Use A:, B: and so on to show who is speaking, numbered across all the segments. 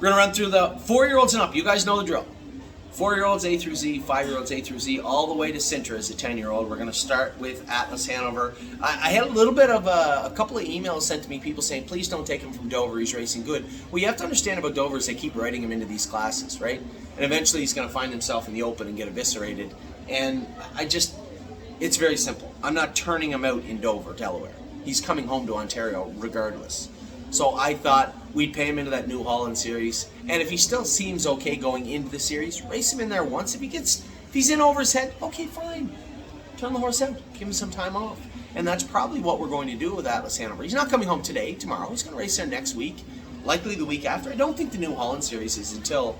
A: We're going to run through the 4-year-olds and up. You guys know the drill. 4-year-olds A through Z, 5-year-olds A through Z, all the way to Sintra as a 10-year-old. We're going to start with Atlas Hanover. I had a little bit of a couple of emails sent to me, people saying, please don't take him from Dover, he's racing good. Well, you have to understand about Dover is they keep writing him into these classes, right? And eventually he's going to find himself in the open and get eviscerated. And it's very simple. I'm not turning him out in Dover, Delaware. He's coming home to Ontario regardless. So I thought we'd pay him into that New Holland series, and if he still seems okay going into the series, race him in there once. If he's in over his head, okay, fine. Turn the horse out, give him some time off. And that's probably what we're going to do with Atlas Hanover. He's not coming home today, tomorrow. He's going to race there next week, likely the week after. I don't think the New Holland series is until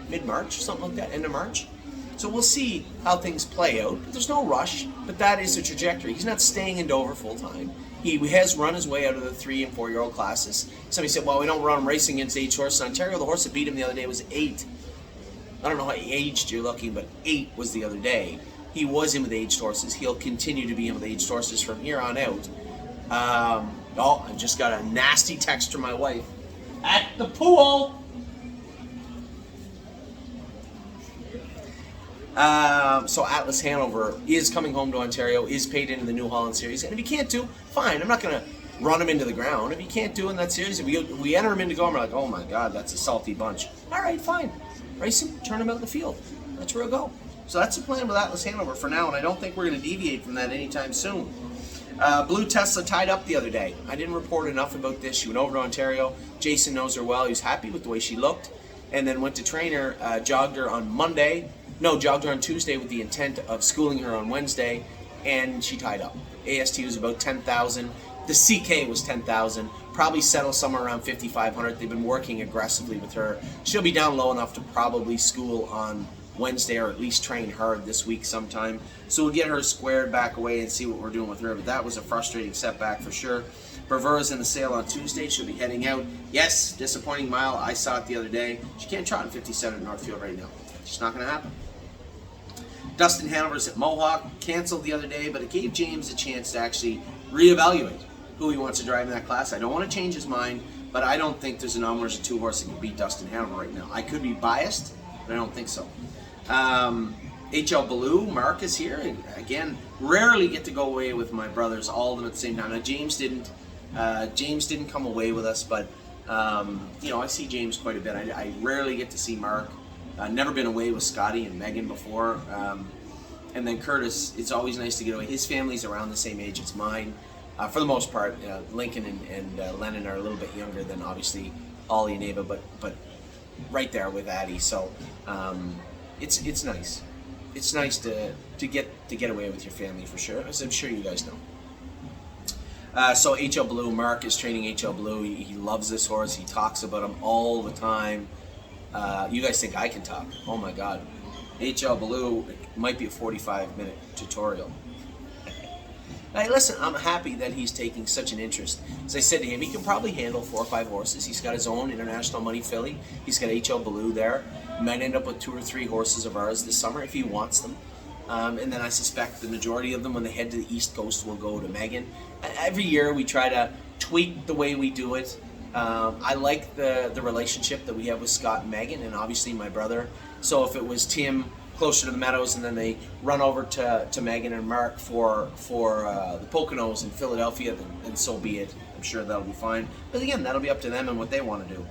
A: mid-March, something like that, end of March. So we'll see how things play out. But there's no rush, but that is the trajectory. He's not staying in Dover full-time. He has run his way out of the 3- and 4-year-old classes. Somebody said, well, we don't run him racing against Aged Horses in Ontario. The horse that beat him the other day was 8. I don't know how aged you're looking, but 8 was the other day. He was in with Aged Horses. He'll continue to be in with Aged Horses from here on out. I just got a nasty text from my wife. At the pool! So Atlas Hanover is coming home to Ontario, is paid into the New Holland series, and if he can't do, fine. I'm not going to run him into the ground. If he can't do in that series, if we enter him into go, and we're like, oh my God, that's a salty bunch. All right, fine. Race him, turn him out in the field. That's where we'll go. So that's the plan with Atlas Hanover for now, and I don't think we're going to deviate from that anytime soon. Blue Tesla tied up the other day. I didn't report enough about this. She went over to Ontario. Jason knows her well. He was happy with the way she looked, and then went to train her, jogged her on Tuesday with the intent of schooling her on Wednesday, and she tied up. AST was about 10,000. The CK was 10,000. Probably settle somewhere around 5,500. They've been working aggressively with her. She'll be down low enough to probably school on Wednesday, or at least train hard this week sometime. So we'll get her squared back away and see what we're doing with her. But that was a frustrating setback for sure. Bravura's in the sale on Tuesday. She'll be heading out. Yes, disappointing mile. I saw it the other day. She can't trot in 57 at Northfield right now. It's just not going to happen. Dustin Hanover's at Mohawk, canceled the other day, but it gave James a chance to actually reevaluate who he wants to drive in that class. I don't want to change his mind, but I don't think there's an Elmer's or 2 horse that can beat Dustin Hanover right now. I could be biased, but I don't think so. HL Ballou, Mark is here. Again, rarely get to go away with my brothers, all of them at the same time. Now, James didn't come away with us, but I see James quite a bit. I rarely get to see Mark. Never been away with Scotty and Megan before. And then Curtis, it's always nice to get away. His family's around the same age as mine. For the most part, Lincoln and Lennon are a little bit younger than obviously Ollie and Ava, but right there with Addie. So it's nice. It's nice to get away with your family for sure, as I'm sure you guys know. So HL Blue, Mark is training HL Blue. He loves this horse. He talks about him all the time. You guys think I can talk? Oh my God. HL Ballou might be a 45-minute tutorial. Hey, listen, I'm happy that he's taking such an interest. As I said to him, he can probably handle 4 or 5 horses. He's got his own international money filly. He's got HL Ballou there. Might end up with 2 or 3 horses of ours this summer if he wants them. And then I suspect the majority of them, when they head to the East Coast, will go to Megan. Every year we try to tweak the way we do it. I like the relationship that we have with Scott and Megan, and obviously my brother. So if it was Tim closer to the Meadows, and then they run over to Megan and Mark for the Poconos in Philadelphia, then so be it. I'm sure that'll be fine. But again, that'll be up to them and what they want to do.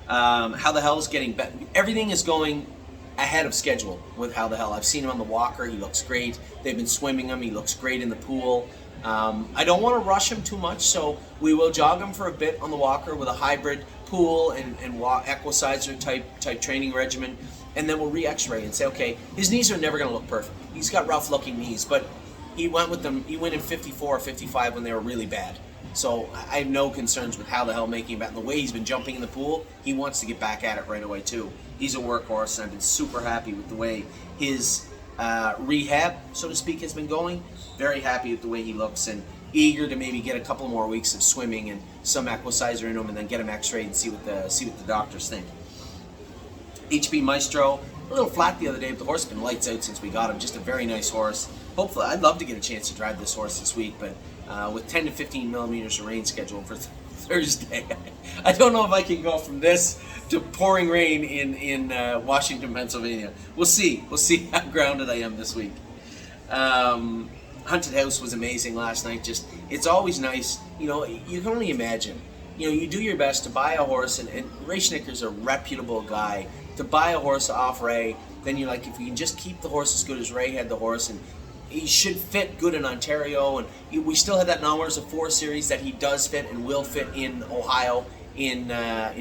A: How the Hell's getting better. Everything is going ahead of schedule with How the Hell. I've seen him on the walker. He looks great. They've been swimming him. He looks great in the pool. I don't want to rush him too much, so we will jog him for a bit on the walker with a hybrid pool and equisizer type training regimen, and then we'll re-x-ray and say, okay, his knees are never going to look perfect. He's got rough-looking knees, but he went with them. He went in 54 or 55 when they were really bad. So I have no concerns with How the Hell making it back. And the way he's been jumping in the pool, he wants to get back at it right away too. He's a workhorse, and I've been super happy with the way his rehab, so to speak, has been going. Very happy with the way he looks, and eager to maybe get a couple more weeks of swimming and some equisizer in him, and then get him x-rayed and see what the doctors think. HB Maestro, a little flat the other day, but the horse has been lights out since we got him. Just a very nice horse. Hopefully, I'd love to get a chance to drive this horse this week, but with 10 to 15 millimeters of rain scheduled for Thursday, I don't know if I can go from this to pouring rain in Washington, Pennsylvania. We'll see. We'll see how grounded I am this week. Haunted House was amazing last night. Just, it's always nice. You know, you can only imagine. You know, you do your best to buy a horse, and Ray Schnicker's a reputable guy. To buy a horse off Ray, then you're like, if we can just keep the horse as good as Ray had the horse, and he should fit good in Ontario, and we still have that Non-Winners of 4 series that he does fit and will fit in Ohio, in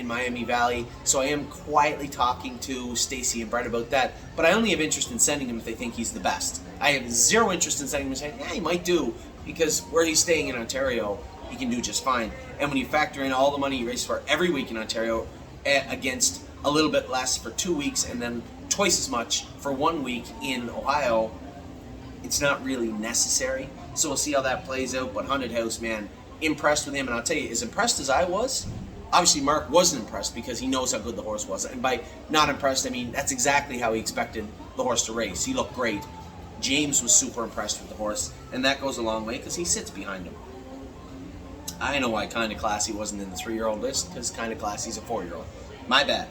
A: Miami Valley. So I am quietly talking to Stacy and Brett about that, but I only have interest in sending him if they think he's the best. I have zero interest in sending him and saying, yeah, he might do, because where he's staying in Ontario, he can do just fine. And when you factor in all the money he races for every week in Ontario against a little bit less for 2 weeks and then twice as much for 1 week in Ohio, it's not really necessary. So we'll see how that plays out. But Haunted House, man, impressed with him. And I'll tell you, as impressed as I was, obviously Mark wasn't impressed because he knows how good the horse was. And by not impressed, I mean that's exactly how he expected the horse to race. He looked great. James was super impressed with the horse, and that goes a long way because he sits behind him. I know why Kinda Classy wasn't in the 3-year-old list, because Kinda Classy's a 4-year-old. My bad.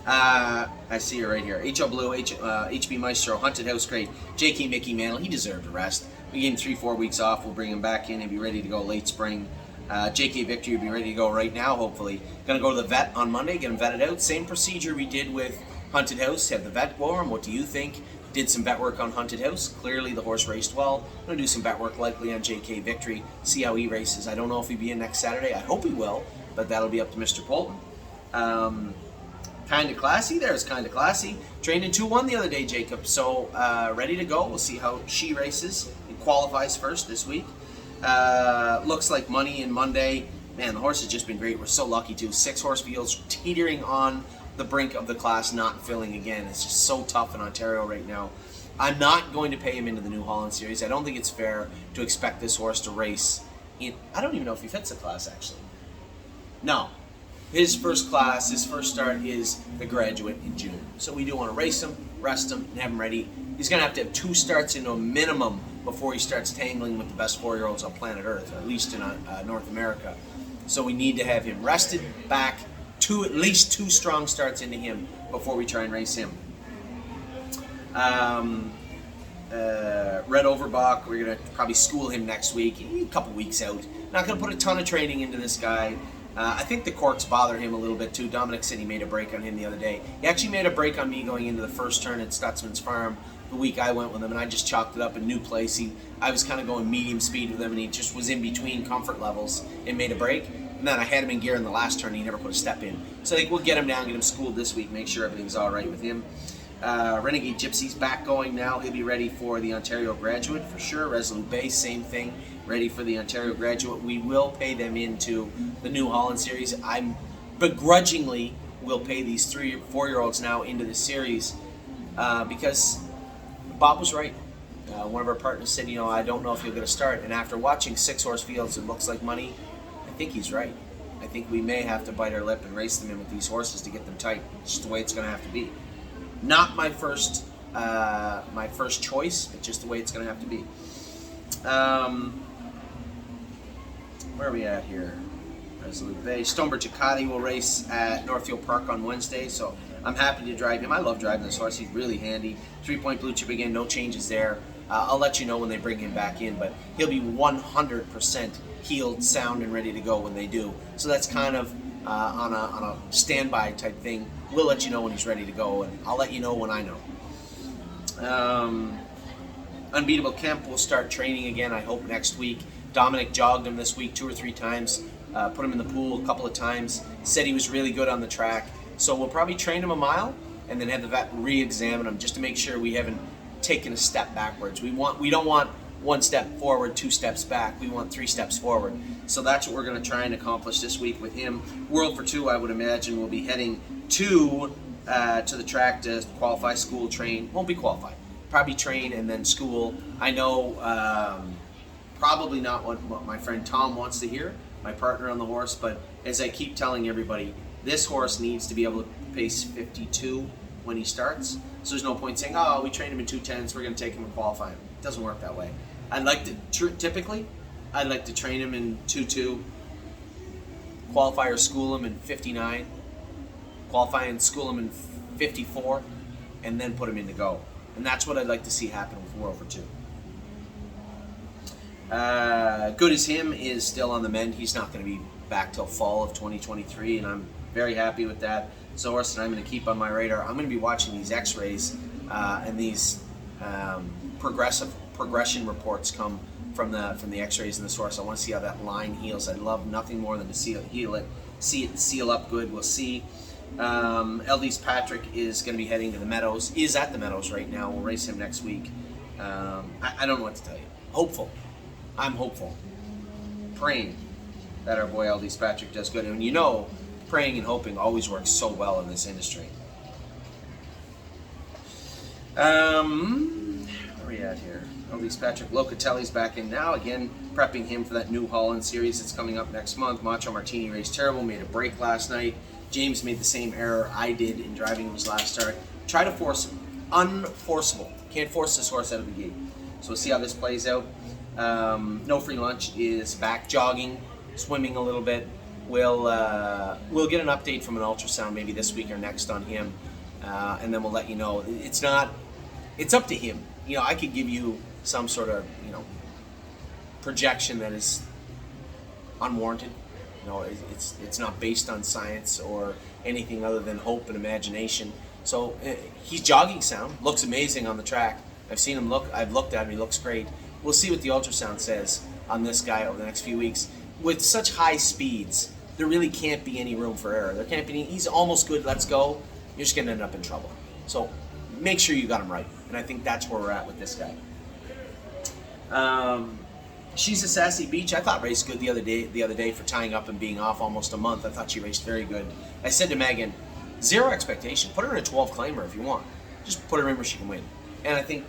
A: I see her right here. HL Blue, HB Maestro, Haunted House, great. JK Mickey Mantle, he deserved a rest. We gave him 3-4 weeks off. We'll bring him back in and be ready to go late spring. JK Victory will be ready to go right now, hopefully. Going to go to the vet on Monday, get him vetted out. Same procedure we did with Haunted House. Have the vet go over him. What do you think? Did some vet work on Haunted House. Clearly the horse raced well. I'm going to do some vet work likely on JK Victory. See how he races. I don't know if he'll be in next Saturday. I hope he will, but that'll be up to Mr. Polton. Kinda Classy, there's Kinda Classy. Trained in 2-1 the other day, Jacob. So ready to go. We'll see how she races. It qualifies first this week. Looks like money in Monday. Man, the horse has just been great. We're so lucky too. 6 horse fields teetering on the brink of the class not filling again. It's just so tough in Ontario right now. I'm not going to pay him into the New Holland Series. I don't think it's fair to expect this horse to race in. I don't even know if he fits the class actually. No. His first class, his first start is the Graduate in June. So we do want to race him, rest him, and have him ready. He's going to have 2 starts into a minimum before he starts tangling with the best 4-year-olds on planet Earth, or at least in North America. So we need to have him rested, back, at least 2 strong starts into him before we try and race him. Red Overbach, we're going to probably school him next week, a couple weeks out. Not going to put a ton of training into this guy. I think the corks bother him a little bit too. Dominic said he made a break on him the other day. He actually made a break on me going into the first turn at Stutzman's Farm the week I went with him, and I just chalked it up a new place. I was kind of going medium speed with him, and he just was in between comfort levels and made a break. And then I had him in gear in the last turn, and he never put a step in. So I think we'll get him down, get him schooled this week, make sure everything's all right with him. Renegade Gypsy's back going now. He'll be ready for the Ontario Graduate for sure. Resolute Bay, same thing, ready for the Ontario Graduate. We will pay them into the New Holland Series. I'm begrudgingly will pay these 3 or 4-year-olds now into the series because Bob was right. One of our partners said, I don't know if you'll get a start. And after watching 6 horse fields, it looks like money. I think he's right. I think we may have to bite our lip and race them in with these horses to get them tight. It's just the way it's going to have to be. Not my first choice, but just the way it's going to have to be. Where are we at here? Resolute Bay. Stonebridge Ducati will race at Northfield Park on Wednesday, so I'm happy to drive him. I love driving this horse. He's really handy. 3-point blue chip again, no changes there. I'll let you know when they bring him back in, but he'll be 100% healed, sound, and ready to go when they do. So that's kind of on a standby type thing. We'll let you know when he's ready to go, and I'll let you know when I know. Unbeatable Kemp will start training again, I hope, next week. Dominic jogged him this week 2 or 3 times, put him in the pool a couple of times, said he was really good on the track. So we'll probably train him a mile and then have the vet re-examine him just to make sure we haven't taken a step backwards. We don't want 1 step forward, 2 steps back. We want 3 steps forward. So that's what we're going to try and accomplish this week with him. World for 2, I would imagine, will be heading to the track to qualify, school, train. Won't be qualified. Probably train and then school. I know probably not what my friend Tom wants to hear, my partner on the horse, but as I keep telling everybody, this horse needs to be able to pace 52 when he starts. So there's no point saying, we trained him in 210s, we're going to take him and qualify him. It doesn't work that way. I'd like to, typically, I'd like to train him in 2-2, qualify or school him in 59, qualify and school him in 54, and then put him in to go. And that's what I'd like to see happen with War Over 2. Good as Him is still on the mend. He's not going to be back till fall of 2023, and I'm very happy with that. So horse that I'm going to keep on my radar. I'm going to be watching these X-rays and these progression reports come from the X-rays in this horse. I want to see how that line heals. I'd love nothing more than to see it seal up good. We'll see. Eldest Patrick is going to be heading to the Meadows. Is at the Meadows right now. We'll race him next week. I don't know what to tell you. Hopeful. I'm hopeful. Praying that our boy Eldest Patrick does good. And you know, praying and hoping always works so well in this industry. Where are we at here? Eldest Patrick Locatelli's back in now. Again, prepping him for that New Holland series that's coming up next month. Macho Martini raced terrible, made a break last night. James made the same error I did in driving his last start. Try to force him. Unforceable. Can't force this horse out of the gate. So we'll see how this plays out. No Free Lunch is back jogging, swimming a little bit. We'll get an update from an ultrasound maybe this week or next on him, and then we'll let you know. It's up to him. You know, I could give you some sort of, you know, projection that is unwarranted. You know, it's not based on science or anything other than hope and imagination. So he's jogging sound, looks amazing on the track. I've seen him look. I've looked at him. He looks great. We'll see what the ultrasound says on this guy over the next few weeks. With such high speeds, there really can't be any room for error. There can't be any. He's almost good. Let's go. You're just gonna end up in trouble. So make sure you got him right. And I think that's where we're at with this guy. She's a Sassy Beach. I thought raced good the other day for tying up and being off almost a month. I thought she raced very good. I said to Megan, zero expectation. Put her in a 12 claimer if you want. Just put her in where she can win. And I think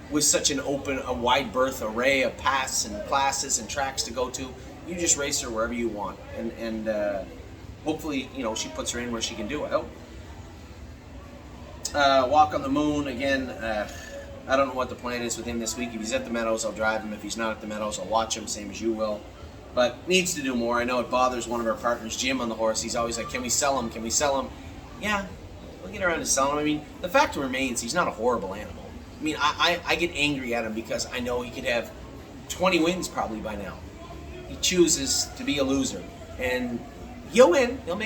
A: with such an open, a wide berth array of paths and classes and tracks to go to, you just race her wherever you want. And hopefully, you know, she puts her in where she can do it. Walk on the Moon, again, I don't know what the plan is with him this week. If he's at the Meadows, I'll drive him. If he's not at the Meadows, I'll watch him, same as you will. But needs to do more. I know it bothers one of our partners, Jim, on the horse. He's always like, can we sell him? Can we sell him? Yeah, we'll get around to selling him. I mean, the fact remains, he's not a horrible animal. I mean, I get angry at him because I know he could have 20 wins probably by now. He chooses to be a loser. And he'll win. He'll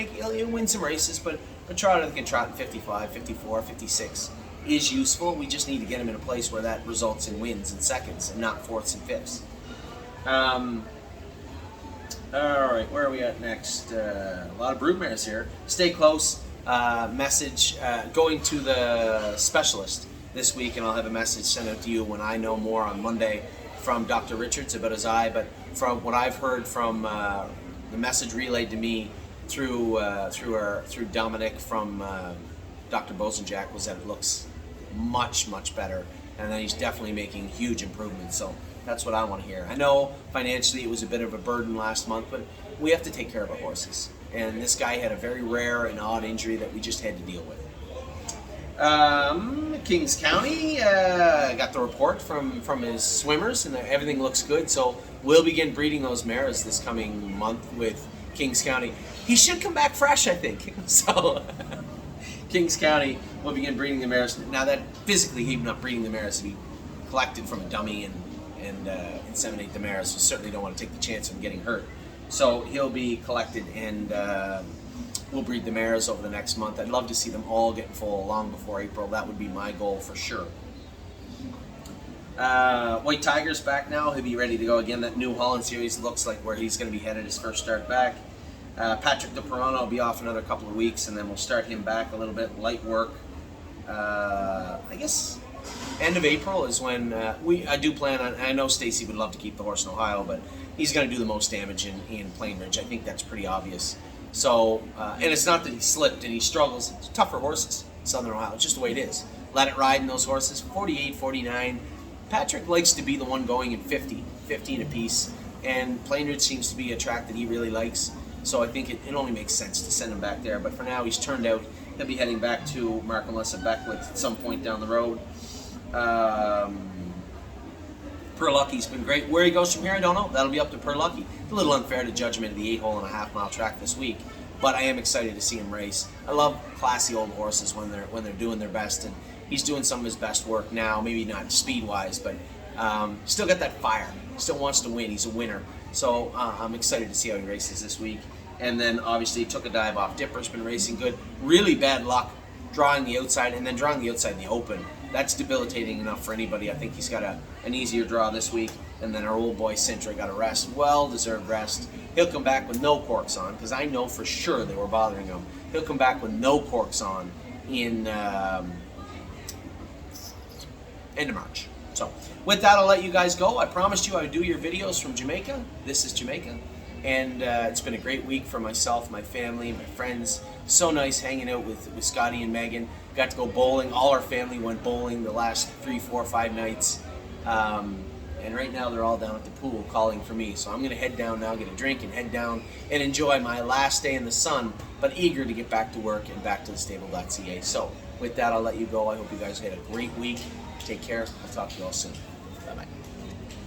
A: win some races, but Trotter can trot in 55, 54, 56 is useful. We just need to get him in a place where that results in wins and seconds and not fourths and fifths. All right, where are we at next? A lot of broodmares here. Stay close. Message going to the specialist this week, and I'll have a message sent out to you when I know more on Monday from Dr. Richards about his eye. But from what I've heard from the message relayed to me through Dominic from Dr. Bosenjack was that it looks much better, and that he's definitely making huge improvements. So that's what I want to hear. I know financially it was a bit of a burden last month, but we have to take care of our horses. And this guy had a very rare and odd injury that we just had to deal with. Kings County got the report from his swimmers, and everything looks good. So we'll begin breeding those mares this coming month with Kings County. He should come back fresh, I think. So Kings County will begin breeding the mares. Now that physically he's not breeding the mares, to be collected from a dummy and inseminate the mares. We certainly don't want to take the chance of him getting hurt. So he'll be collected, and we'll breed the mares over the next month. I'd love to see them all get full long before April. That would be my goal for sure. White Tiger's back now. He'll be ready to go again. That New Holland series looks like where he's going to be headed his first start back. Patrick DePerona will be off another couple of weeks, and then we'll start him back a little bit, light work. I guess end of April is when I do plan on. I know Stacy would love to keep the horse in Ohio, but he's going to do the most damage in Plainridge. I think that's pretty obvious. So, and it's not that he slipped and he struggles. It's tougher horses in Southern Ohio. It's just the way it is. Let it ride in those horses. 48, 49. Patrick likes to be the one going in 50 apiece, and Plainridge seems to be a track that he really likes. So I think it only makes sense to send him back there. But for now, he's turned out. He'll be heading back to Mark and Melissa Beckwith at some point down the road. Per Lucky's been great. Where he goes from here, I don't know. That'll be up to Per Lucky. It's a little unfair to judge him at the 8.5 mile track this week, but I am excited to see him race. I love classy old horses when they're doing their best, and he's doing some of his best work now. Maybe not speed-wise, but still got that fire. Still wants to win. He's a winner. So I'm excited to see how he races this week. And then obviously took a dive off. Dipper's been racing good. Really bad luck drawing the outside and then drawing the outside in the open. That's debilitating enough for anybody. I think he's got an easier draw this week. And then our old boy Sintra got a rest, well-deserved rest. He'll come back with no corks on, because I know for sure they were bothering him. He'll come back with no corks on in end of March. So with that, I'll let you guys go. I promised you I would do your videos from Jamaica. This is Jamaica. And it's been a great week for myself, my family, my friends. So nice hanging out with Scotty and Megan. Got to go bowling. All our family went bowling the last 3, 4, 5 nights. And right now they're all down at the pool calling for me. So I'm going to head down now, get a drink, and head down and enjoy my last day in the sun, but eager to get back to work and back to the stable.ca. So with that, I'll let you go. I hope you guys had a great week. Take care. I'll talk to you all soon. Bye-bye.